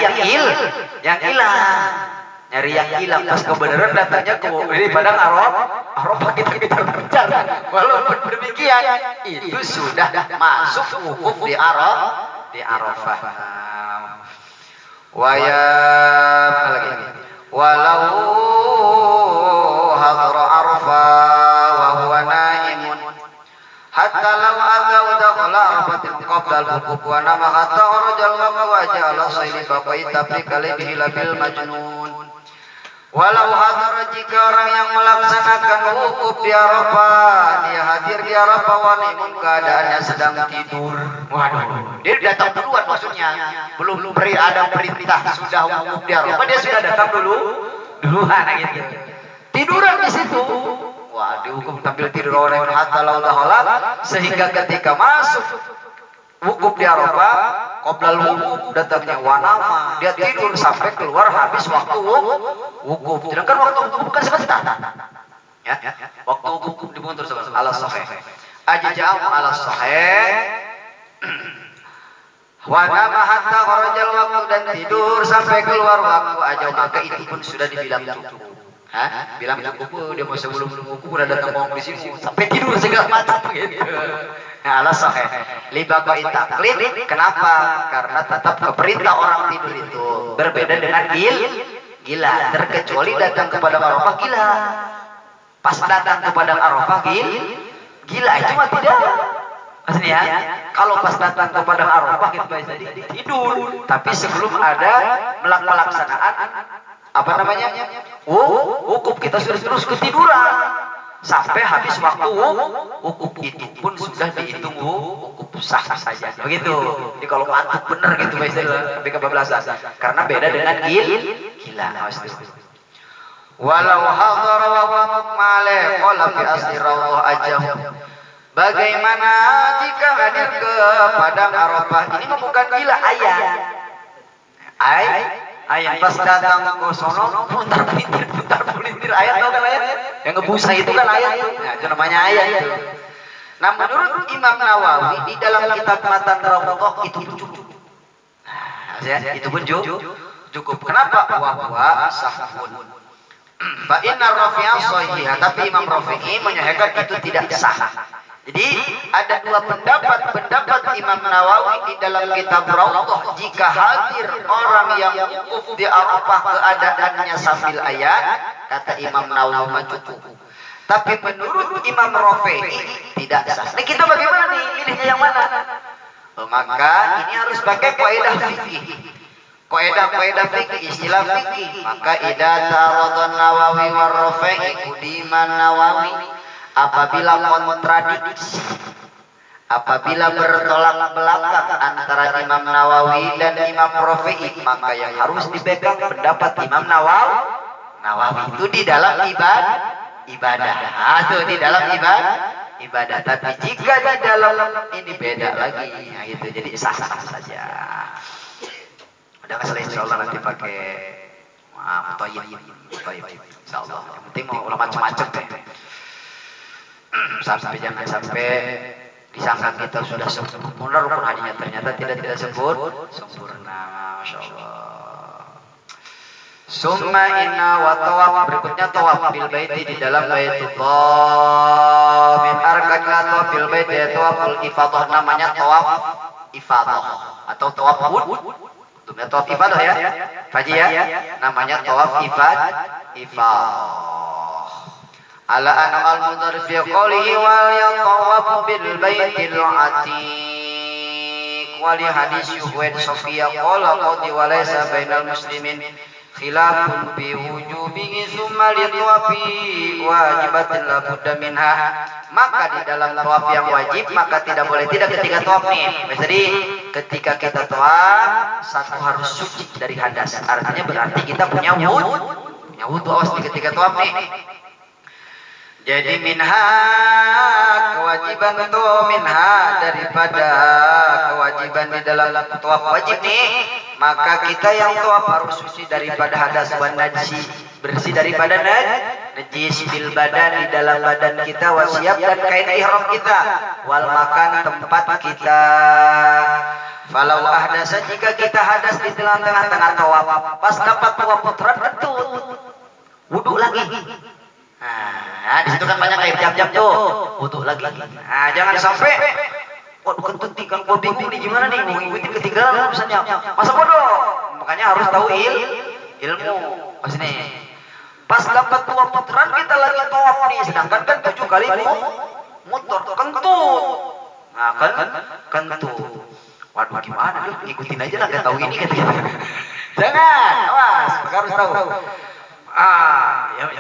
yang hilang. Nyari yang hilang pas kebenaran datanya ke di padang Arafah kita kejar. Walaupun demikian itu sudah masuk wukuf di Arafah. Lagi. Walau hadra Arafah wa huwa naimun hatta law adau dakhala Arafatin qabla al-wukuf wa nama hatta rajal wa ja'ala sayli baita fi qalbihi labil majnun. Walau hadar jika orang yang melaksanakan wukuf di Arafah, dia hadir di Arafah wanimun keadaannya sedang tidur. Waduh, dia datang duluan maksudnya. Belum ada perintah sudah wukuf di Arafah, dia sudah datang duluan gitu. Tiduran di situ. Wah, dihukum tampil tidur orang yang hatta laudahala sehingga ketika masuk wukuf di Arafah, qoblal wukuf datangnya wanama, dia tidur sampai keluar habis waktu wukuf. Sedangkan waktu wukuf bukan sebentar. Ya, waktu wukuf dimundur ala sahih. Ajja'u ala sahih. Wanama hatta kharajal waktu dan tidur sampai keluar waktu ajau maka itu pun sudah dibilang cukup. Bilang cukup dia mau sebelum wukuf udah datang ngomong di sini sampai tidur segala macam gitu. Nah, ala sahih. Libaqa'i taklid. Kenapa? Karena tetap keperintah orang tidur itu berbeda dengan gila. Terkecuali datang kepada Arafah gila. Pas datang kepada Arafah gila itu mah tidak. Maksudnya kalau pas datang kepada Arafah kita bisa tidur. Tapi sebelum ada pelaksanaan apa namanya? Wukuf kita sudah terus ketiduran. Sampai habis waktu wukuf itu pun sudah dihitung wukuf sah saja. Begitu. Jadi kalau mantap bener gitu biasanya sampai kebablasan. Karena beda dengan gila. Walau hadara wa mukmale qala fi asri rawah ajam. Bagaimana jika hadir ke padang Arafah? Ini bukan gila ayat. Ayat pas datang ke sono putar pulintir ayat tahu kan ayat yang ngebusa itu kan ayat nah, itu namanya ayat itu. Nah menurut Imam Nawawi di dalam kitab Matan Rawdah itu cukup. Nah, itu pun cukup. Kenapa? Wa sahun. Fa inna rafi'a sahih. Tapi Imam Rafi'i menyahihkan itu tidak sah. Jadi ada dua pendapat Imam Nawawi di dalam kitab Rawdah jika hadir orang yang wukuf di Arafah keadaannya sambil ayat kata Imam Nawawi cukup. Tapi menurut Imam Rafi'i tidak sah. Nah kita bagaimana nih pilihnya yang mana? Maka ini harus pakai kaidah fikih. Kaidah fikih istilah fikih. Maka idza taradhan Nawawi war Rafi'i qudiman Nawawi. Apabila kontradiksi, apabila bertolak belakang antara Imam Nawawi dan Imam Rafi'i, maka yang harus dipegang pendapat Imam Nawawi itu di dalam ibadah. Itu di dalam ibadah. Tapi jika di dalam ini beda lagi, nah itu jadi sah-sah saja. Udah selesai insyaallah nanti pakai mutayyib. Insyaallah. Yang penting mau ulama macam-macam deh. Sampai jangan sampai disangka kita sudah sempurna rukun hajinya ternyata tidak sempurna. Masya Allah. Summa inna wa tawaf berikutnya tawaf bil baiti di dalam Baitullah min arkanil tawaf bil baiti tawaful ifadah namanya tawaf ifadah atau tawaf untuk tawaf ifadah ya. Faji ya. Namanya tawaf ifadah. Ala an al-mudhar fi qawlihi wal yatawaf bil baitil atiq wa li hadis Yuhaid Sofia qala qadi wa laysa bainal muslimin khilafun bi wujubihi summa li tawafi wajibatin la budda minha. Maka di dalam tawaf yang wajib maka tidak boleh tidak ketika tawaf nih. Jadi ketika kita tawaf satu harus suci dari hadas. Artinya berarti kita punya wudu awas di ketika tawaf nih. Jadi minha kewajiban itu daripada kewajiban di dalam tawaf wajib nih, maka kita yang tawaf harus suci daripada hadas wan najis, bersih daripada najis bil badan di dalam badan kita, wasiap dan kain ihram kita, wal makan tempat kita. Falau ahdasa, jika kita hadas di tengah-tengah tawaf, pas dapat dua putaran kentut, wudu lagi. Nah, di situ kan banyak air jam-jam tuh, wudu lagi. Nah, jangan sampai waduh kentut nih, kan gua bingung nih gimana nih, mau ngikutin ketinggalan misalnya. Masa bodoh? Makanya harus tahu ilmu. Pas nih. Pas dapat dua putaran kita lagi tawaf nih, sedangkan kan 7 kali muter kentut. Nah, kentut. Waduh gimana lu, ngikutin aja lah, gak tahu ini gitu. Jangan, awas, harus tahu.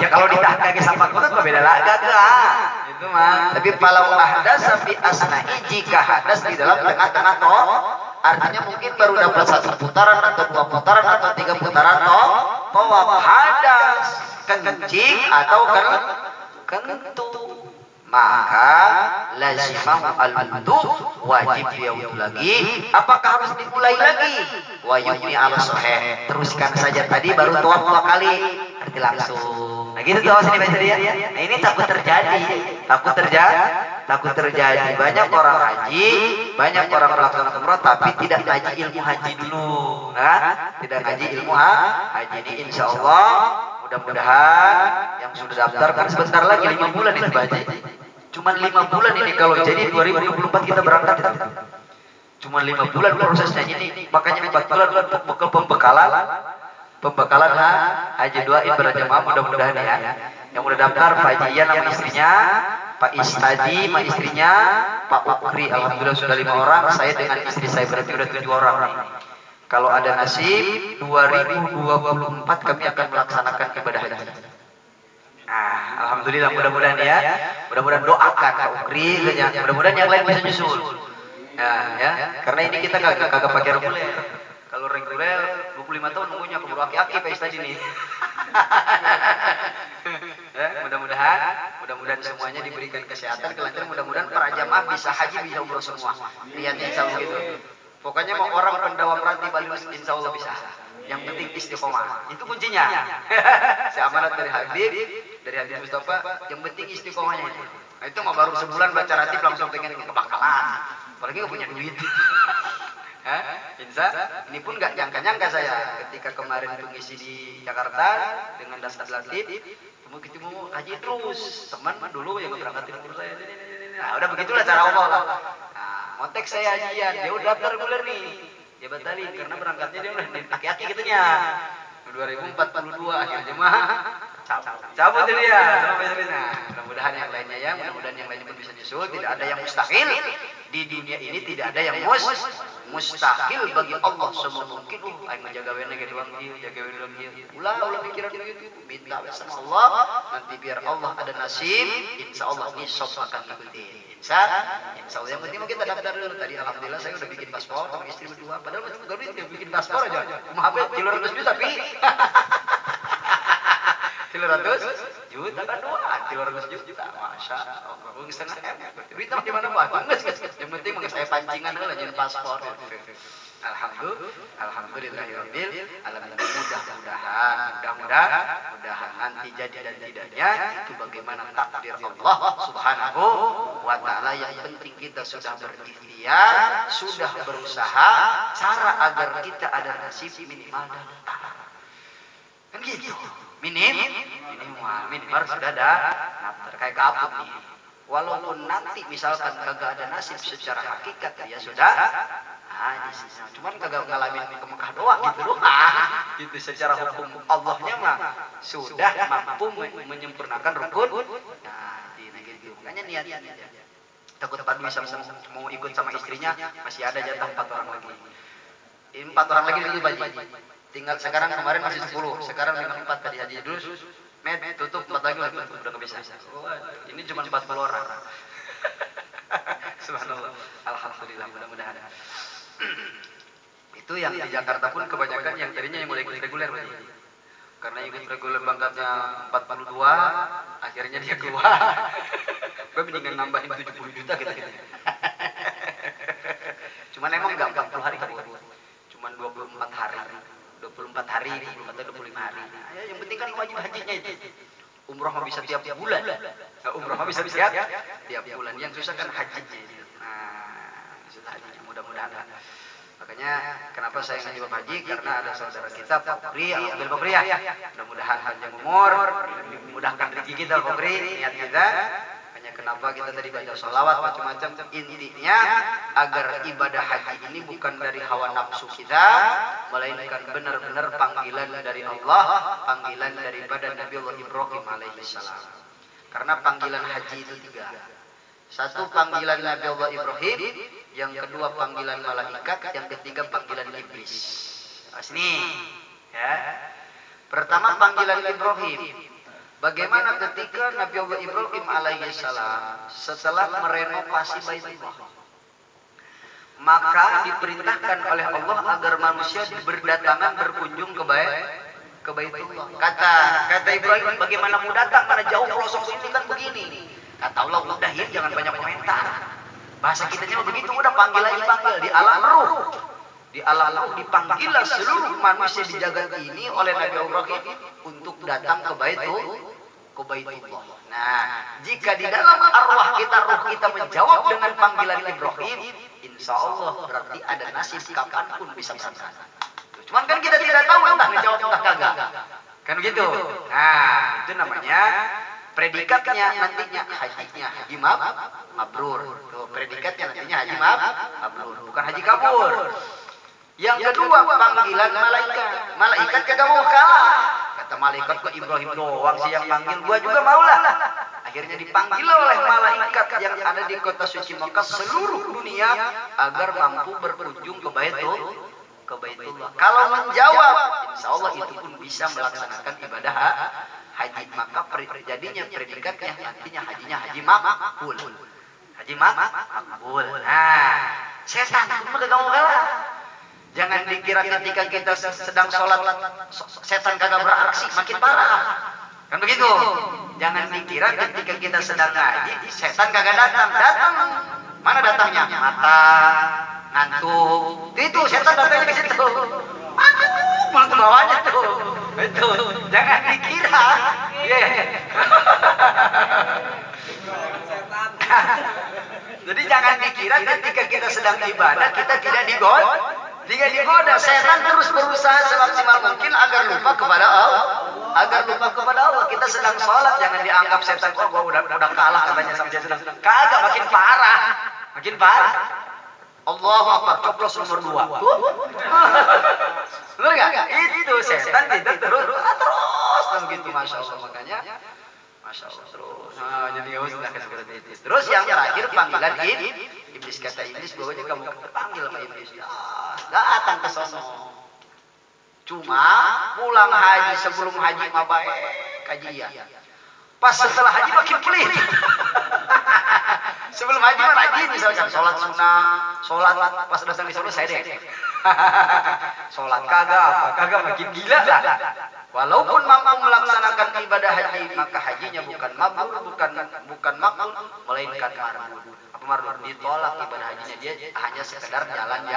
Ya kalau ditahta ke sampah kentut beda lah, gagah. Itu mah. Tapi kalau ahdas fi asna'i, jika hadas di dalam tengah-tengah toh, artinya mungkin baru dapat 1 putaran atau 2 putaran atau 3 putaran toh, hadas, kencing atau kentut. Maka lazimahu al-wudu, wajib dia wudu lagi. Apakah harus dimulai lagi? Wa yumni al-sahih, teruskan saja tadi baru tawaf 2 kali, arti langsung. Nah gitu tuh sini baca dia. Nah ini takut terjadi. Banyak orang haji, banyak orang melaksanakan umrah tapi tidak ngaji ilmu haji dulu. Nah, tidak ngaji ilmu haji ini, insya Allah mudah-mudahan yang sudah daftar kan sebentar lagi 5 bulan itu baca. Cuman 5 bulan ini, kalau jadi 2024 kita berangkat itu. Cuman 5 bulan prosesnya ini, makanya 4 bulan pembekalan haji. Doain berjamaah mudah-mudahan ya. Yang udah daftar Pak Hajian sama istrinya, Pak Istadi sama istrinya, Pak Ukri, alhamdulillah sudah 5 orang. Saya dengan istri saya berarti udah 7 orang nih. Kalau ada nasib 2024 kami akan melaksanakan ibadah haji. Nah, alhamdulillah, mudah-mudahan ya. Mudah-mudahan doakan Pak Ukri, mudah-mudahan yang lain bisa nyusul. Ya. Karena ini kita kagak pakai reguler. Kalau reguler 25 tahun nunggunya keburu aki-aki Pak Istadi nih. Mudah-mudahan semuanya diberikan kesehatan, kelancaran, mudah-mudahan para jamaah bisa haji, bisa umroh semua. Lihat insya Allah gitu. Pokoknya mau orang pendawam ranti Bali insya Allah bisa. Yang penting istiqomah. Itu kuncinya. Seamanat dari Habib Mustafa, yang penting istiqomahnya itu. Nah, itu mah baru sebulan baca ratib langsung pengen ke Bangkalan. Apalagi gak punya duit. Insya, ini pun gak nyangka-nyangka saya ketika kemarin itu ngisi di Jakarta dengan dasar latib, ketemu haji terus. Teman dulu yang berangkatin dulu saya. Nah, udah begitulah cara Allah lah. Nah, kontek saya hajian, dia udah daftar reguler nih. Dia batalin karena berangkatnya dia udah aki-aki gitunya. 2042 akhirnya mah cabut dia sampai sini. Mudah-mudahan yang lainnya pun bisa nyusul. Tidak ada yang mustahil di dunia ini, tidak ada yang mustahil bagi Allah. Semua mungkin. Aing menjaga wena gitu doang dia, jaga wena doang dia. Ulah pikiran gitu. Minta sama Allah, nanti biar Allah ada nasib, insya Allah nisab akan ikutin. Insya Allah yang penting kita daftar dulu. Tadi alhamdulillah saya udah bikin paspor sama istri berdua. Padahal masih gak duit bikin paspor aja. Maaf 300 juta tapi 300 juta kan doang, 300 juta, masya Allah, uang setengah M, duit di mana Pak? Yang penting saya pancingan dulu jadi paspor. Alhamdulillahirabbil alamin. Mudah-mudahan nanti jadi dan tidaknya itu bagaimana takdir Allah Subhanahu wa taala. Yang penting kita sudah berikhtiar, sudah berusaha, cara agar kita ada nasib minimal daftar. Kan gitu. Minimal sudah ada daftar kayak kaput nih. Walaupun nanti misalkan kagak ada nasib secara hakikat ya sudah cuman kagak ngalamin ke Mekah doang gitu doang. Itu secara hukum Allahnya mah sudah mampu menyempurnakan rukun. Nah, gitu. Makanya niat. Takut Pak bisa mau ikut sama istrinya, masih ada jatah 4 orang lagi. 4 orang lagi itu Baji. Tinggal sekarang, kemarin masih 10, sekarang tinggal 4 tadi haji dulu. Tutup 4 lagi udah nggak bisa. Ini cuma 40 orang. Subhanallah. Alhamdulillah, mudah-mudahan. Itu yang di Jakarta pun kebanyakan yang tadinya yang mulai ikut reguler Baji. Karena ikut reguler bangkatnya 42, akhirnya dia keluar. Gue mendingan nambahin 70 juta gitu. Cuman emang enggak 40 hari kan. Cuman 24 hari. 24 hari, 25 hari. Ya, yang penting kan wajib hajinya itu. Umroh mah bisa tiap bulan. Umroh mah bisa tiap bulan. Yang susah kan hajinya itu. Nah, susah hajinya mudah-mudahan. Makanya kenapa saya ngajak haji, karena ada saudara kita Pak Pokri, alhamdulillah Pokri ya. Mudah-mudahan panjang umur, dimudahkan rezeki kita Pokri, niat kita. Hanya kenapa kita tadi baca sholawat macam-macam, intinya agar ibadah haji ini bukan dari hawa nafsu kita, melainkan benar-benar panggilan dari Allah, panggilan daripada Nabi Allah Ibrahim alaihissalam. Karena panggilan haji itu 3. Satu panggilan Nabi Allah Ibrahim, yang kedua panggilan malaikat, yang ketiga panggilan iblis. Nah, sini ya. Pertama panggilan Ibrahim. Bagaimana ketika Nabi Allah Ibrahim alaihissalam setelah merenovasi Baitullah, maka diperintahkan oleh Allah agar manusia berdatangan berkunjung ke Baitullah. Kata Ibrahim, bagaimana mau datang, mana jauh pelosok sini kan begini. Kata Allah, udah ya, jangan banyak komentar. Bahasa kitanya begitu, udah panggil aja, panggil di alam ruh. Di alam ruh dipanggillah seluruh manusia di jagat ini oleh Nabi Ibrahim untuk datang ke Baitullah. Nah, jika di dalam arwah kita, ruh kita menjawab dengan panggilan Ibrahim, insya Allah berarti ada nasib kapanpun bisa berangkat. Cuman kan kita tidak tahu entah menjawab entah kagak. Kan begitu. Nah, itu namanya predikatnya nantinya hajinya haji mabrur. Tuh, predikatnya nantinya haji mabrur, bukan haji kabur. Yang kedua panggilan malaikat. Malaikat kagak mau kalah. Kata malaikat, kok Ibrahim doang sih yang manggil, gua juga maulah. Akhirnya dipanggil oleh malaikat yang ada di kota suci Makkah seluruh dunia agar mampu berkunjung ke Baitullah. Kalau menjawab, insya Allah itu pun bisa melaksanakan ibadah haji. Maka jadinya predikatnya nantinya hajinya haji makbul. Haji makbul. Nah, setan pun kagak mau kalah. Jangan dikira ketika kita sedang sholat setan kagak beraksi, makin parah. Kan begitu. Jangan dikira ketika kita sedang ngaji setan kagak datang. Datang. Mana datangnya? Mata, ngantuk. Itu setan datangnya ke situ. Aduh, malah ke bawahnya tuh. Itu. Jangan dikira. Jadi jangan dikira ketika kita sedang ibadah kita tidak digoda. Setan terus berusaha semaksimal mungkin agar lupa kepada Allah. Kita sedang sholat, jangan dianggap setan, oh gua udah kalah katanya sama dia sedang. Kagak, makin parah. Allahu Akbar, coblos nomor 2. Benar enggak? Itu setan tidak terus begitu, masya Allah. Makanya masya Allah terus. Nah, jadi nggak usah seperti itu. Terus yang terakhir panggilan iblis. Kata iblis, pokoknya kamu terpanggil sama iblis. Datang ke sono. Cuma pulang haji sebelum haji mah baik kajian. Pas setelah haji makin pelit. Sebelum haji mah rajin, misalkan sholat sunnah, sholat pas datang di sono saya deh. Sholat kagak makin gila lah. Walaupun mampu melaksanakan ibadah haji, maka hajinya bukan mabrur, bukan makbul, melainkan mardud. Apa mardud? Ditolak ibadah hajinya, dia hanya sekedar jalan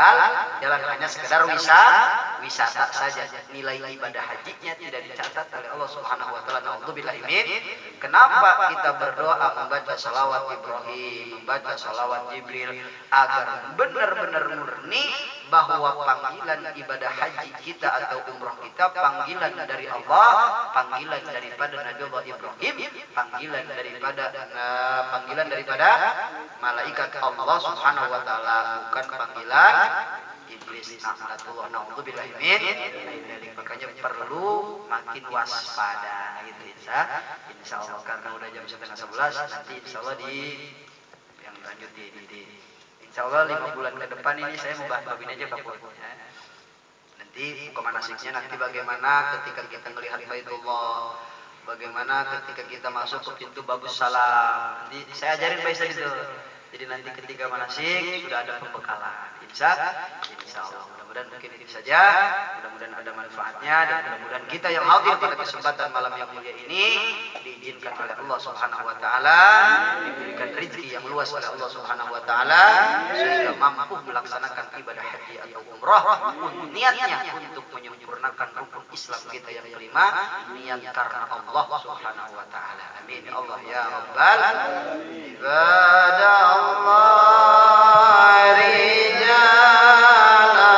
hanya sekedar wisata saja. Nilai ibadah hajinya tidak dicatat oleh Allah Subhanahu wa taala. Nauzubillahi min. Kenapa kita berdoa membaca salawat Ibrahim, membaca salawat Jibril agar benar-benar murni bahwa panggilan ibadah haji kita atau umrah kita panggilan dari Allah, panggilan daripada Nabi Allah Ibrahim, panggilan daripada malaikat Allah Subhanahu wa taala, bukan panggilan iblis. Nauzubillahi min. Makanya perlu makin waspada gitu insya Allah, karena udah jam 10:30 nanti insya Allah yang lanjut di insya Allah 5 bulan ke depan ini saya mau bahas ini aja Pak Pur. Nanti hukum manasiknya nanti bagaimana ketika kita melihat Baitullah, bagaimana ketika kita masuk ke pintu babus salam. Nanti saya ajarin bahasa itu. Jadi nanti ketika manasik sudah ada pembekalan. Insya Allah. Mudah-mudahan mungkin ini saja. Mudah-mudahan ada manfaatnya dan mudah-mudahan kita yang hadir pada kesempatan malam yang mulia ini diizinkan oleh Allah Subhanahu wa taala, diberikan rezeki yang luas oleh Allah Subhanahu wa taala sehingga mampu melaksanakan ibadah haji atau umrah. Niatnya untuk menyempurnakan rukun Islam kita yang kelima, niat karena Allah Subhanahu wa taala. Amin ya Allah ya rabbal ibadah Allah rijala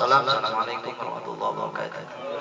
wassalam. Assalamualaikum warahmatullahi wabarakatuh.